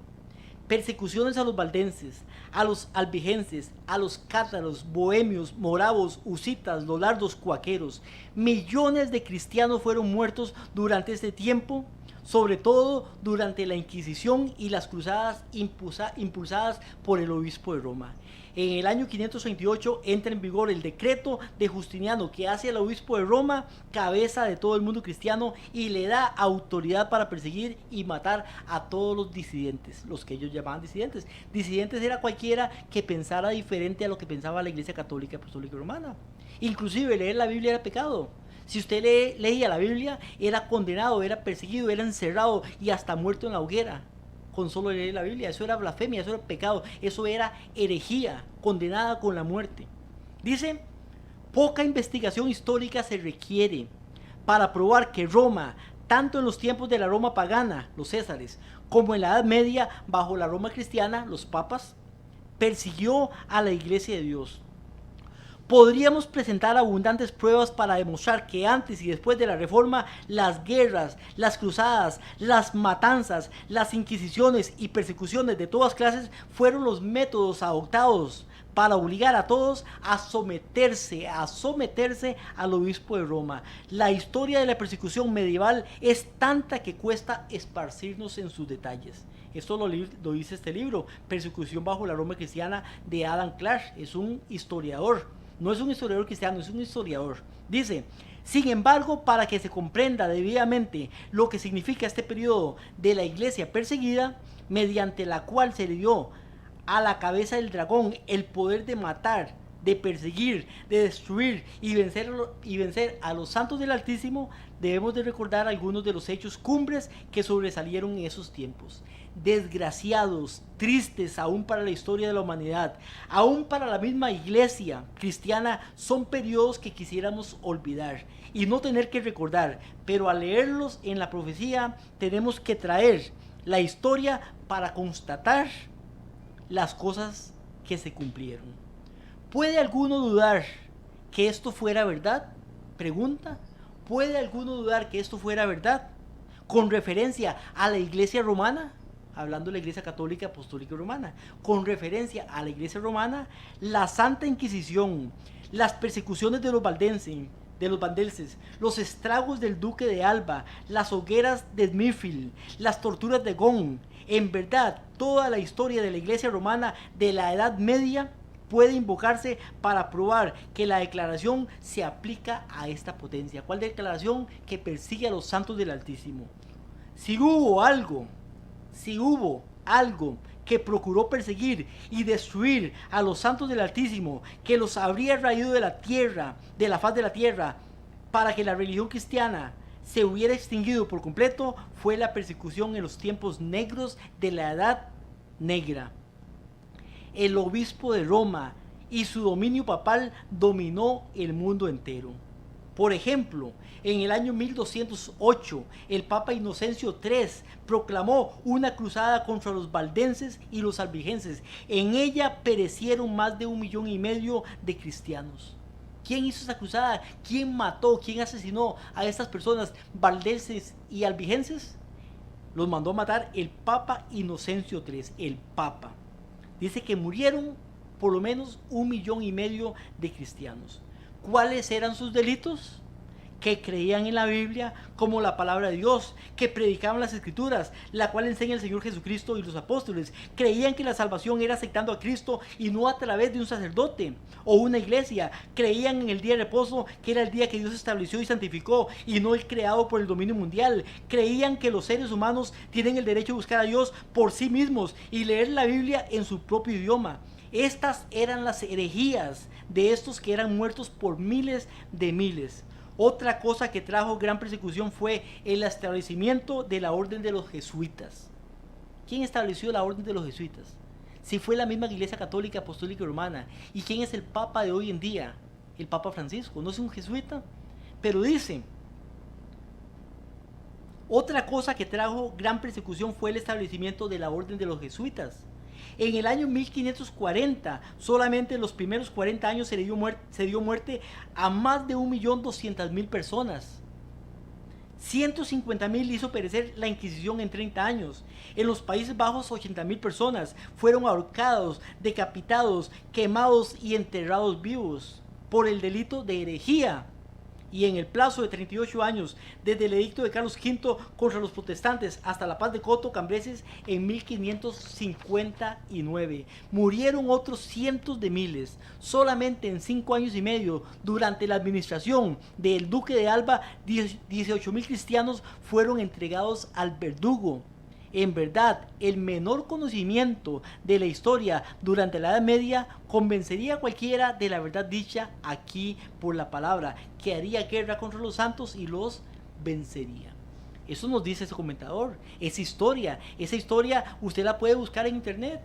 Persecuciones a los valdenses, a los albigenses, a los cátaros, bohemios, moravos, husitas, lollardos, cuáqueros. Millones de cristianos fueron muertos durante este tiempo, sobre todo durante la Inquisición y las cruzadas impulsadas por el obispo de Roma. En el año 528 entra en vigor el decreto de Justiniano que hace al obispo de Roma cabeza de todo el mundo cristiano y le da autoridad para perseguir y matar a todos los disidentes, los que ellos llamaban disidentes. Disidentes era cualquiera que pensara diferente a lo que pensaba la Iglesia Católica Apostólica Romana. Inclusive leer la Biblia era pecado. Si usted leía la Biblia, era condenado, era perseguido, era encerrado y hasta muerto en la hoguera con solo leer la Biblia. Eso era blasfemia, eso era pecado, eso era herejía, condenada con la muerte. Dice, poca investigación histórica se requiere para probar que Roma, tanto en los tiempos de la Roma pagana, los césares, como en la Edad Media, bajo la Roma cristiana, los papas, persiguió a la Iglesia de Dios. Podríamos presentar abundantes pruebas para demostrar que antes y después de la Reforma, las guerras, las cruzadas, las matanzas, las inquisiciones y persecuciones de todas clases fueron los métodos adoptados para obligar a todos a someterse al obispo de Roma. La historia de la persecución medieval es tanta que cuesta esparcirnos en sus detalles. Esto lo dice este libro, Persecución bajo la Roma cristiana, de Adam Clarke. Es un historiador. No es un historiador cristiano, es un historiador. Dice, sin embargo, para que se comprenda debidamente lo que significa este periodo de la iglesia perseguida, mediante la cual se le dio a la cabeza del dragón el poder de matar, de perseguir, de destruir y vencer a los santos del Altísimo, debemos de recordar algunos de los hechos cumbres que sobresalieron en esos tiempos. Desgraciados, tristes aún para la historia de la humanidad, aún para la misma iglesia cristiana, son periodos que quisiéramos olvidar y no tener que recordar, pero al leerlos en la profecía tenemos que traer la historia para constatar las cosas que se cumplieron. ¿Puede alguno dudar que esto fuera verdad? Pregunta. ¿Puede alguno dudar que esto fuera verdad? Con referencia a la iglesia romana, hablando de la iglesia católica apostólica romana, con referencia a la iglesia romana, la Santa Inquisición, las persecuciones de los valdenses, los estragos del duque de Alba, las hogueras de Smithfield, las torturas de Gon, en verdad, toda la historia de la iglesia romana de la Edad Media puede invocarse para probar que la declaración se aplica a esta potencia. ¿Cuál declaración? Que persigue a los santos del Altísimo. Si hubo algo que procuró perseguir y destruir a los santos del Altísimo, que los habría raído de la tierra, de la faz de la tierra, para que la religión cristiana se hubiera extinguido por completo, fue la persecución en los tiempos negros de la Edad Negra. El obispo de Roma y su dominio papal dominó el mundo entero. Por ejemplo, en el año 1208, el Papa Inocencio III proclamó una cruzada contra los valdenses y los albigenses. En ella perecieron más de 1,5 millones de cristianos. ¿Quién hizo esa cruzada? ¿Quién mató? ¿Quién asesinó a estas personas, valdenses y albigenses? Los mandó a matar el Papa Inocencio III, el Papa. Dice que murieron por lo menos 1,5 millones de cristianos. ¿Cuáles eran sus delitos? que creían en la Biblia como la palabra de Dios, que predicaban las Escrituras, la cual enseña el Señor Jesucristo y los apóstoles. Creían que la salvación era aceptando a Cristo y no a través de un sacerdote o una iglesia. Creían en el día de reposo, que era el día que Dios estableció y santificó, y no el creado por el dominio mundial. Creían que los seres humanos tienen el derecho de buscar a Dios por sí mismos y leer la Biblia en su propio idioma. Estas eran las herejías de estos que eran muertos por miles de miles. Otra cosa que trajo gran persecución fue el establecimiento de la orden de los jesuitas. ¿Quién estableció la orden de los jesuitas? Si fue la misma Iglesia Católica, Apostólica y Romana. ¿Y quién es el Papa de hoy en día? El Papa Francisco. ¿No es un jesuita? Pero dice, otra cosa que trajo gran persecución fue el establecimiento de la orden de los jesuitas. En el año 1540, solamente en los primeros 40 años se dio muerte a más de 1.200.000 personas. 150.000 hizo perecer la Inquisición en 30 años. En los Países Bajos, 80.000 personas fueron ahorcados, decapitados, quemados y enterrados vivos por el delito de herejía. Y en el plazo de 38 años, desde el edicto de Carlos V contra los protestantes hasta la paz de Coto Cambeses en 1559, murieron otros cientos de miles. Solamente en 5 años y medio, durante la administración del Duque de Alba, 18.000 cristianos fueron entregados al verdugo. En verdad, el menor conocimiento de la historia durante la Edad Media convencería a cualquiera de la verdad dicha aquí por la palabra, que haría guerra contra los santos y los vencería. Eso nos dice ese comentador. Esa historia usted la puede buscar en internet.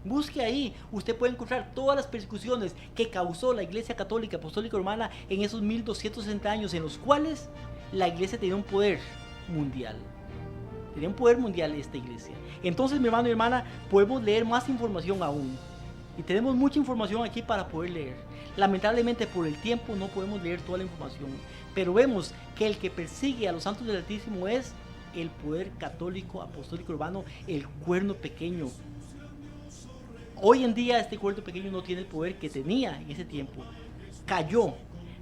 Busque ahí, usted puede encontrar todas las persecuciones que causó la Iglesia Católica, Apostólica y Romana en esos 1260 años, en los cuales la Iglesia tenía un poder mundial. Tenía un poder mundial esta iglesia. Entonces, mi hermano y hermana, podemos leer más información aún. Y tenemos mucha información aquí para poder leer. Lamentablemente, por el tiempo no podemos leer toda la información. Pero vemos que el que persigue a los santos del Altísimo es el poder católico, apostólico, urbano, el cuerno pequeño. Hoy en día este cuerno pequeño no tiene el poder que tenía en ese tiempo. Cayó.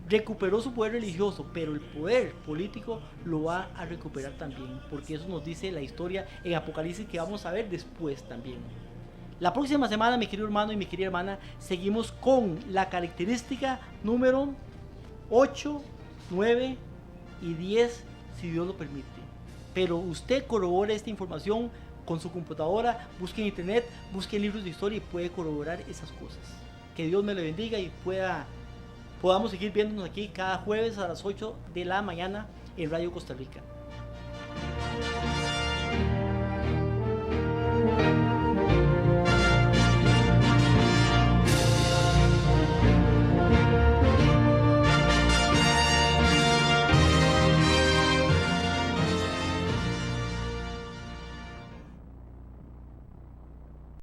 Recuperó su poder religioso, pero el poder político lo va a recuperar también, porque eso nos dice la historia en Apocalipsis, que vamos a ver después también. La próxima semana, mi querido hermano y mi querida hermana, seguimos con la característica número 8, 9 y 10, si Dios lo permite. Pero usted corrobore esta información con su computadora, busque en internet, busque en libros de historia y puede corroborar esas cosas. Que Dios me le bendiga y podamos seguir viéndonos aquí cada jueves a las 8 de la mañana en Radio Costa Rica.